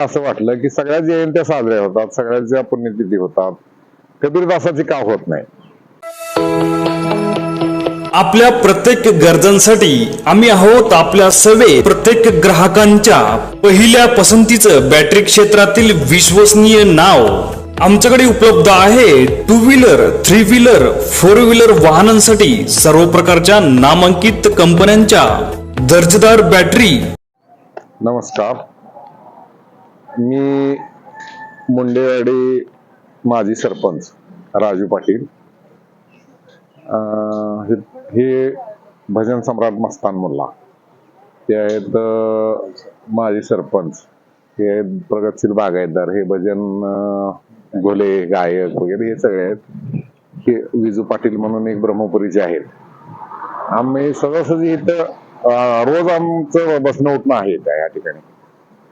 असं वाटलं की सगळ्या जयंत्या साजऱ्या होतात, सगळ्यांच्या पुण्यतिथी होतात, कबीरदासाची का होत नाही? आपल्या प्रत्येक गरजांसाठी आम्ही आहोत आपल्या सर्वे प्रत्येक ग्राहकांच्या पहिल्या पसंतीचं बॅटरी क्षेत्रातील विश्वसनीय नाव. आमच्याकडे उपलब्ध आहे 2 व्हीलर 3 व्हीलर 4 व्हीलर वाहनांसाठी सर्व प्रकारच्या नामांकित कंपन्यांच्या दर्जेदार बॅटरी. नमस्कार, मी मुंडेवाडी माजी सरपंच राजू पाटील. हे भजन सम्राट मस्तान मुल्ला ते आहेत माजी सरपंच. हे आहेत प्रगतशील बागायतदार, हे भजन घोले गायक वगैरे हे सगळे आहेत. हे विजू पाटील म्हणून एक ब्रह्मपुरीचे आहेत. आम्ही सहजासहजी इथं रोज आमचं बसणं उठणं आहे या ठिकाणी.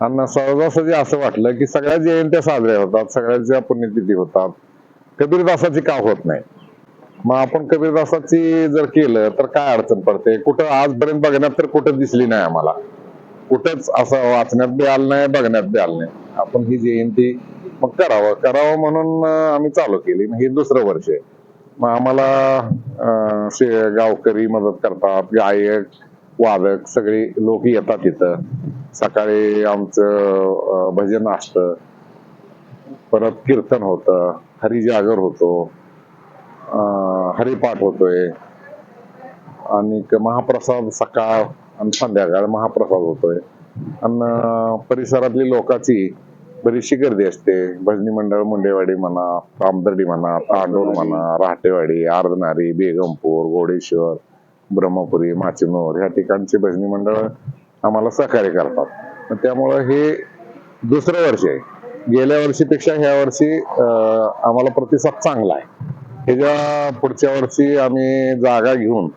आणि सहजासहजी असं वाटलं की सगळ्या जयंत्या साजऱ्या होतात, सगळ्यांच्या पुण्यतिथी होतात, कबीरदासाची का होत नाही? मग आपण कबीरदासाची जर केलं तर काय अडचण पडते? कुठं आजपर्यंत बघण्यात तर कुठं दिसली नाही आम्हाला, कुठंच असं वाचण्यात बी आलं नाही, बघण्यात बी आलं नाही. आपण ही जयंती मग करावं म्हणून आम्ही चालू केली. हे दुसरं वर्ष आहे. मग आम्हाला गावकरी मदत करतात, गायक वादक सगळे लोक येतात इथं. सकाळी आमचं भजन असतं, परत कीर्तन होतं, हरिजागर होतो, हरिपाठ होतोय, आणि महाप्रसाद सकाळ आणि संध्याकाळ महाप्रसाद होतोय. आणि परिसरातली लोकांची बरीचशी गर्दी असते. भजनी मंडळ मुंडेवाडी म्हणा, रामदर्डी म्हणा, तांडोळ म्हणा, राहटेवाडी, अर्धनारी, बेगमपूर, गोडेश्वर, ब्रह्मपुरी, माचीनोर ह्या ठिकाणचे भजनी मंडळ आम्हाला सहकार्य करतात. त्यामुळं हे दुसरं वर्ष आहे. गेल्या वर्षीपेक्षा ह्या वर्षी आम्हाला प्रतिसाद चांगला आहे. ह्याच्या पुढच्या वर्षी आम्ही जागा घेऊन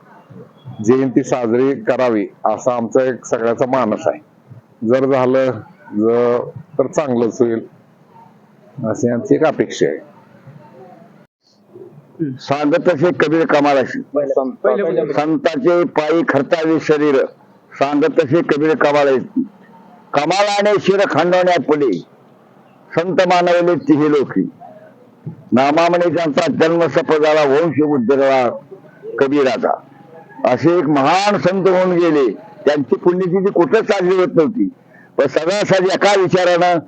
जयंती साजरी करावी असा आमचा एक सगळ्याचा मानस आहे. जर झालं तर चांगलंच होईल अशी आमची एक अपेक्षा आहे. सांगत असे कबीर कमालाशी, संताचे पायी खर्चावे शरीर, सांगत असे कबीर कमाला, कमालाने शिर खंडवण्यात पुढे, संत मानवले तिहे लोकी, नामामणे त्यांचा जन्म सफल वंश उद्धरला कबीराचा. असे एक महान संत होऊन गेले. त्यांची पुण्यतिथी कुठंच साजरी होत नव्हती, पण सगळ्यासाठी एका विचारानं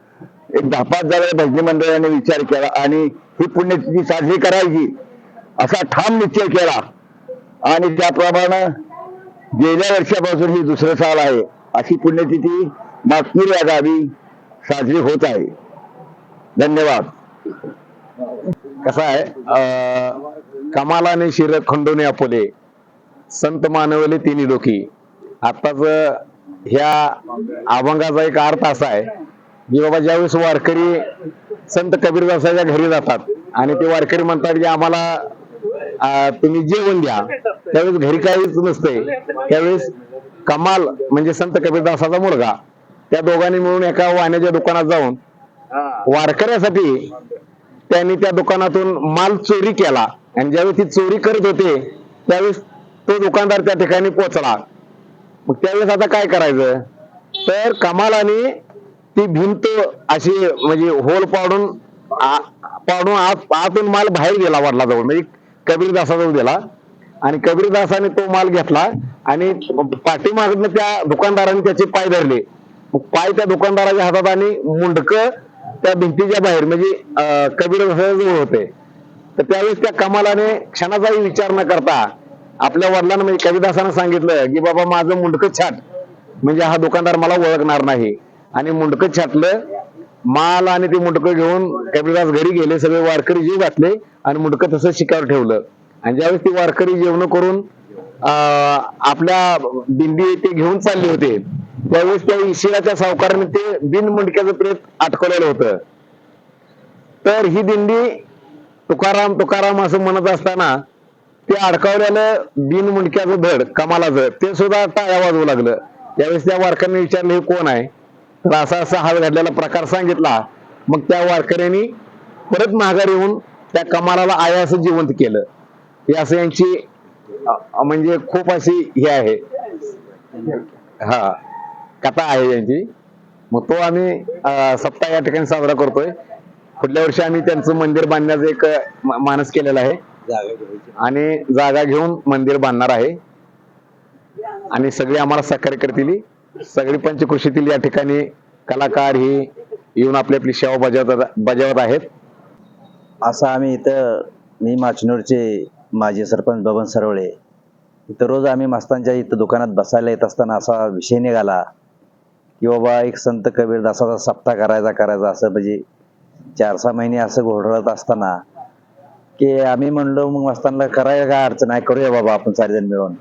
एक 10-5 जण भजनी मंडळाने विचार केला आणि ही पुण्यतिथी साजरी करायची असा ठाम निश्चय केला. आणि त्याप्रमाणे गेल्या वर्षापासून ही दुसरं साल आहे. अशी पुण्यतिथी नागपूर या गावी साजरी होत आहे. धन्यवाद. कसं आहे, कमालाने शिर खंडोने आपुले, संत मानवले तिन्ही लोकी. आताच ह्या अभंगाचा एक अर्थ असा आहे की बाबा ज्यावेळेस वारकरी संत कबीरदासाच्या घरी जातात आणि ते वारकरी म्हणतात की आम्हाला तुम्ही जेवण द्या, त्यावेळेस घरी काहीच नसते. त्यावेळेस कमाल म्हणजे संत कबीरदासाचा मुलगा, त्या दोघांनी मिळून एका वाण्याच्या दुकानात जाऊन वारकऱ्यासाठी त्यांनी त्या दुकानातून माल चोरी केला. आणि ज्यावेळेस ती चोरी करत होते त्यावेळेस तो दुकानदार त्या ठिकाणी पोहोचला. मग त्यावेळेस आता काय करायचं, तर कमालाने ती भिंत अशी म्हणजे होल पाडून आतून माल बाहेर गेला वडिलाजवळ, म्हणजे कबीरदासाजवळ दिला. आणि कबीरदासाने तो माल घेतला आणि पाठीमागनं त्या दुकानदाराने त्याचे पाय धरले. मग पाय त्या दुकानदाराच्या हातात आणि मुंडक त्या भिंतीच्या बाहेर म्हणजे कबीरदासाजवळ होते. तर त्यावेळेस त्या कमालाने क्षणाचाही विचार न करता आपल्या वडिलांना म्हणजे कबीरदासानं सांगितलं की बाबा माझं मुंडकं छाट, म्हणजे हा दुकानदार मला ओळखणार नाही. आणि मुंडकं छाटलं, माल आणि ते मुंडकं घेऊन कबीरदास घरी गेले. सगळे वारकरी जीव घातले आणि मुंडकं तसं शिकावर ठेवलं. आणि ज्यावेळेस ती वारकरी जेवण करून आपल्या दिंडी ते घेऊन चालले होते त्यावेळेस त्या इशिराच्या सावकाराने ते बिन मुंडक्याचं प्रेत अटकवलेलं होतं. तर ही दिंडी तुकाराम तुकाराम असं म्हणत असताना ते अडकवलेलं बिन मुंडक्याचं धड कमालाचं ते सुद्धा टाळ्या वाजवू लागलं. त्यावेळेस त्या वारकऱ्यांनी विचारलं हे कोण आहे, तर असा असा हाल घडलेला प्रकार सांगितला. मग त्या वारकऱ्यांनी परत माघार येऊन त्या कमालाला आयास जिवंत केलं. हे असं यांची म्हणजे खूप अशी हे आहे, हा कथा आहे यांची. मग तो आम्ही सप्ताह या ठिकाणी साजरा करतोय. पुढल्या वर्षी आम्ही त्यांचं मंदिर बांधण्याचं एक मानस केलेला आहे आणि जागा घेऊन मंदिर बांधणार आहे आणि सगळे आम्हाला सहकार्य करतील. सगळी पंचकृषीतील या ठिकाणी कलाकार ही येऊन आपली आपली सेवा बजावत आहेत. असं आम्ही इथं, मी माचनूरचे माजी सरपंच बबन सरवळे, इथं रोज आम्ही मस्तांच्या इथं दुकानात बसायला येत असताना असा विषय निघाला की बाबा एक संत कबीरदासाचा सप्ताह करायचा असं, म्हणजे 4-6 महिने असं घोळत असताना की आम्ही म्हणलो मग मस्तांना करायला काय अडचण आहे, करूया बाबा आपण सारेजण मिळून,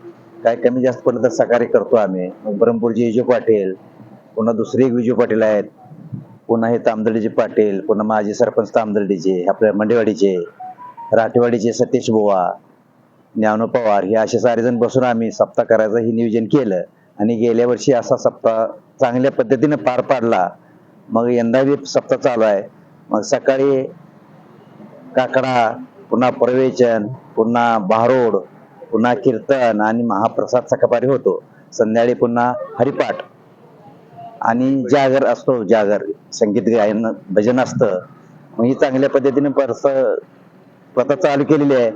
काय कमी जास्त पडलं तर सहकार्य करतो आम्ही. मग ब्रह्मपूरचे विजू पाटील, पुन्हा दुसरे एक विजू पाटील आहेत, पुन्हा हे तामदडीचे पाटील, पुन्हा माजी सरपंच तामदडीचे, आपल्या मंडेवाडीचे, राठेवाडीचे सतीश बुवा, ज्ञानो पवार, हे असे सारेजण बसून आम्ही सप्ताह करायचं हे नियोजन केलं आणि गेल्या वर्षी असा सप्ताह चांगल्या पद्धतीने पार पाडला. मग यंदा बी सप्ताह चालू आहे. मग सकाळी काकडा, पुन्हा प्रवेचन, पुन्हा भारोड, पुन्हा कीर्तन आणि महाप्रसाद सकाळपारी होतो. संध्याकाळी पुन्हा हरिपाठ आणि जागर असतो, जागर संगीत गायन भजन असतं. मग ही चांगल्या पद्धतीने प्रथा चालू केलेली आहे.